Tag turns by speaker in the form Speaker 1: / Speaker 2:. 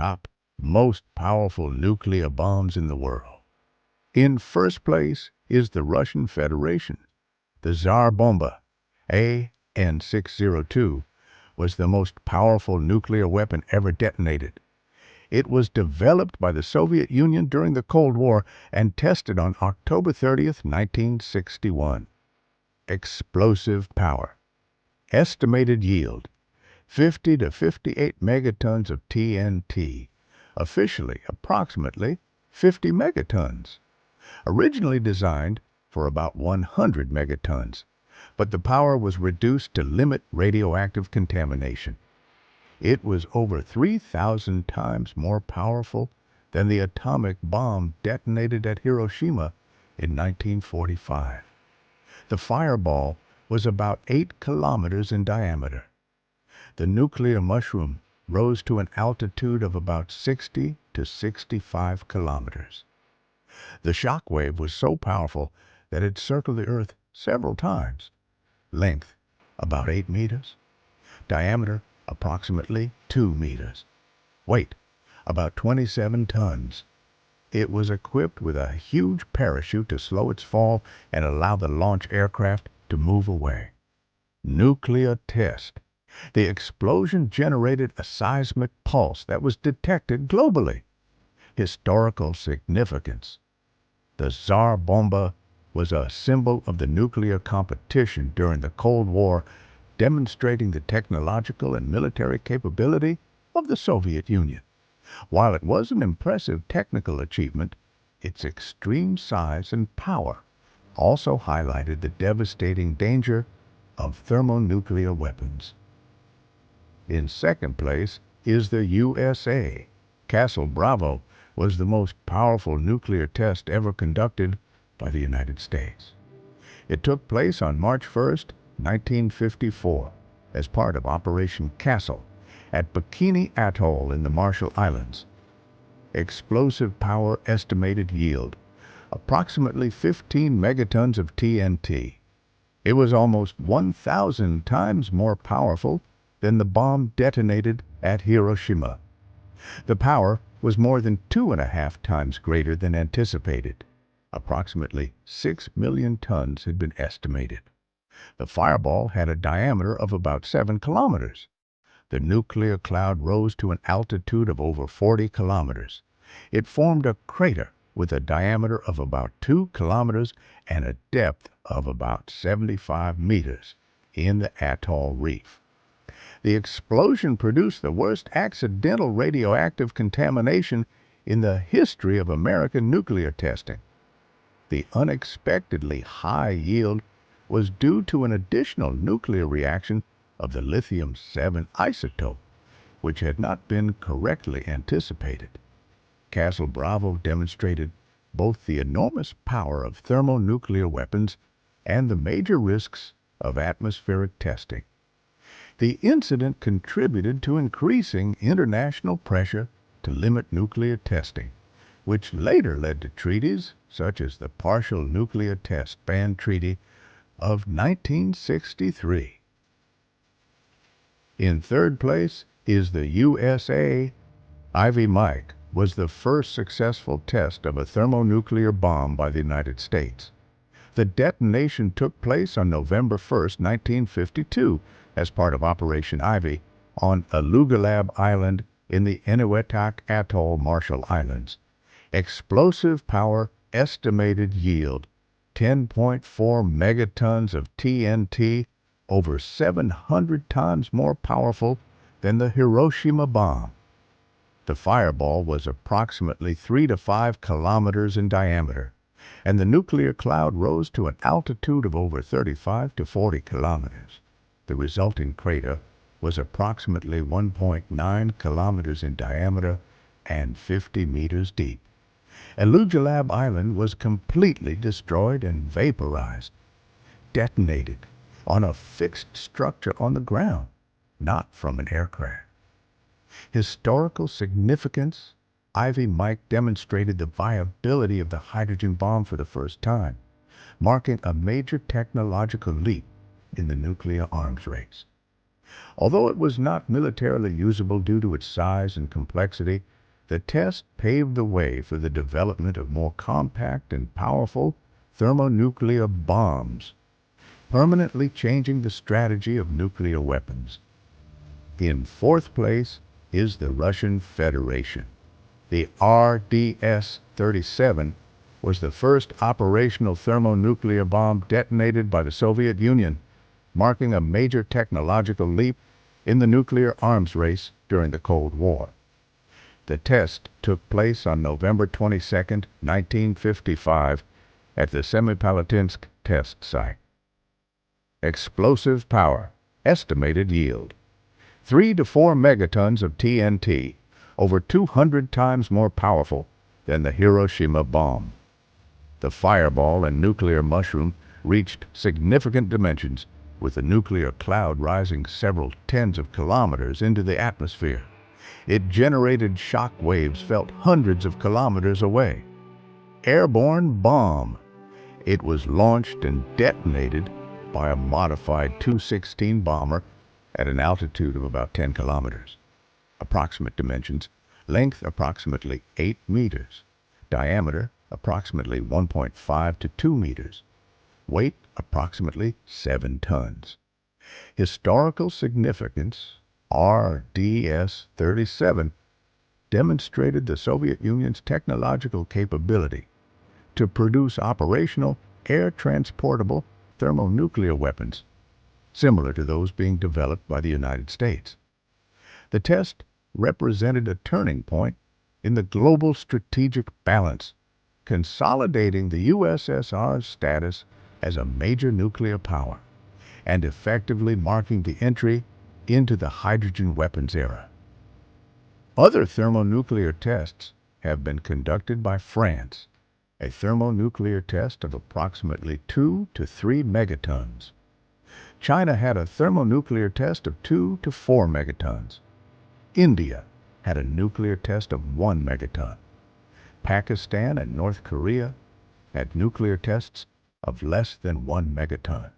Speaker 1: top most powerful nuclear bombs in the world. In first place is the Russian Federation. The Tsar Bomba, AN-602, was the most powerful nuclear weapon ever detonated. It was developed by the Soviet Union during the Cold War and tested on October 30th, 1961. Explosive power. Estimated yield, 50 to 58 megatons of TNT. Officially, approximately 50 megatons. Originally designed for about 100 megatons, but the power was reduced to limit radioactive contamination. It was over 3,000 times more powerful than the atomic bomb detonated at Hiroshima in 1945. The fireball was about 8 kilometers in diameter. The nuclear mushroom rose to an altitude of about 60 to 65 kilometers. The shock wave was so powerful that it circled the Earth several times. Length, about 8 meters. Diameter, approximately 2 meters. Weight, about 27 tons. It was equipped with a huge parachute to slow its fall and allow the launch aircraft to move away. Nuclear test. The explosion generated a seismic pulse that was detected globally. Historical significance. The Tsar Bomba was a symbol of the nuclear competition during the Cold War, demonstrating the technological and military capability of the Soviet Union. While it was an impressive technical achievement, its extreme size and power also highlighted the devastating danger of thermonuclear weapons. In second place is the USA. Castle Bravo was the most powerful nuclear test ever conducted by the United States. It took place on March 1st, 1954, as part of Operation Castle at Bikini Atoll in the Marshall Islands. Explosive power estimated yield, approximately 15 megatons of TNT. It was almost 1,000 times more powerful than the bomb detonated at Hiroshima. The power was more than 2.5 times greater than anticipated. Approximately 6 million tons had been estimated. The fireball had a diameter of about 7 kilometers. The nuclear cloud rose to an altitude of over 40 kilometers. It formed a crater with a diameter of about 2 kilometers and a depth of about 75 meters in the atoll reef. The explosion produced the worst accidental radioactive contamination in the history of American nuclear testing. The unexpectedly high yield was due to an additional nuclear reaction of the lithium-7 isotope, which had not been correctly anticipated. Castle Bravo demonstrated both the enormous power of thermonuclear weapons and the major risks of atmospheric testing. The incident contributed to increasing international pressure to limit nuclear testing, which later led to treaties such as the Partial Nuclear Test Ban Treaty of 1963. In third place is the USA. Ivy Mike was the first successful test of a thermonuclear bomb by the United States. The detonation took place on November 1st, 1952, as part of Operation Ivy on Alugalab Island in the Enewetak Atoll, Marshall Islands. Explosive power estimated yield 10.4 megatons of TNT, over 700 times more powerful than the Hiroshima bomb. The fireball was approximately 3 to 5 kilometers in diameter, and the nuclear cloud rose to an altitude of over 35 to 40 kilometers. The resulting crater was approximately 1.9 kilometers in diameter and 50 meters deep. Alugalab Island was completely destroyed and vaporized, detonated on a fixed structure on the ground, not from an aircraft. Historical significance. Ivy Mike demonstrated the viability of the hydrogen bomb for the first time, marking a major technological leap in the nuclear arms race. Although it was not militarily usable due to its size and complexity, the test paved the way for the development of more compact and powerful thermonuclear bombs, permanently changing the strategy of nuclear weapons. In fourth place is the Russian Federation. The RDS-37 was the first operational thermonuclear bomb detonated by the Soviet Union, marking a major technological leap in the nuclear arms race during the Cold War. The test took place on November 22, 1955, at the Semipalatinsk test site. Explosive power. Estimated yield: 3 to 4 megatons of TNT, over 200 times more powerful than the Hiroshima bomb. The fireball and nuclear mushroom reached significant dimensions, with the nuclear cloud rising several tens of kilometers into the atmosphere. It generated shock waves felt hundreds of kilometers away. Airborne bomb. It was launched and detonated by a modified Tu-16 bomber at an altitude of about 10 kilometers. Approximate dimensions: length approximately 8 meters, diameter approximately 1.5 to 2 meters, weight approximately 7 tons. Historical significance: RDS-37 demonstrated the Soviet Union's technological capability to produce operational, air-transportable thermonuclear weapons, similar to those being developed by the United States. The test represented a turning point in the global strategic balance, consolidating the USSR's status as a major nuclear power and effectively marking the entry into the hydrogen weapons era. Other thermonuclear tests have been conducted by France, a thermonuclear test of approximately 2 to 3 megatons. China had a thermonuclear test of 2 to 4 megatons. India had a nuclear test of 1 megaton. Pakistan and North Korea had nuclear tests of less than 1 megaton.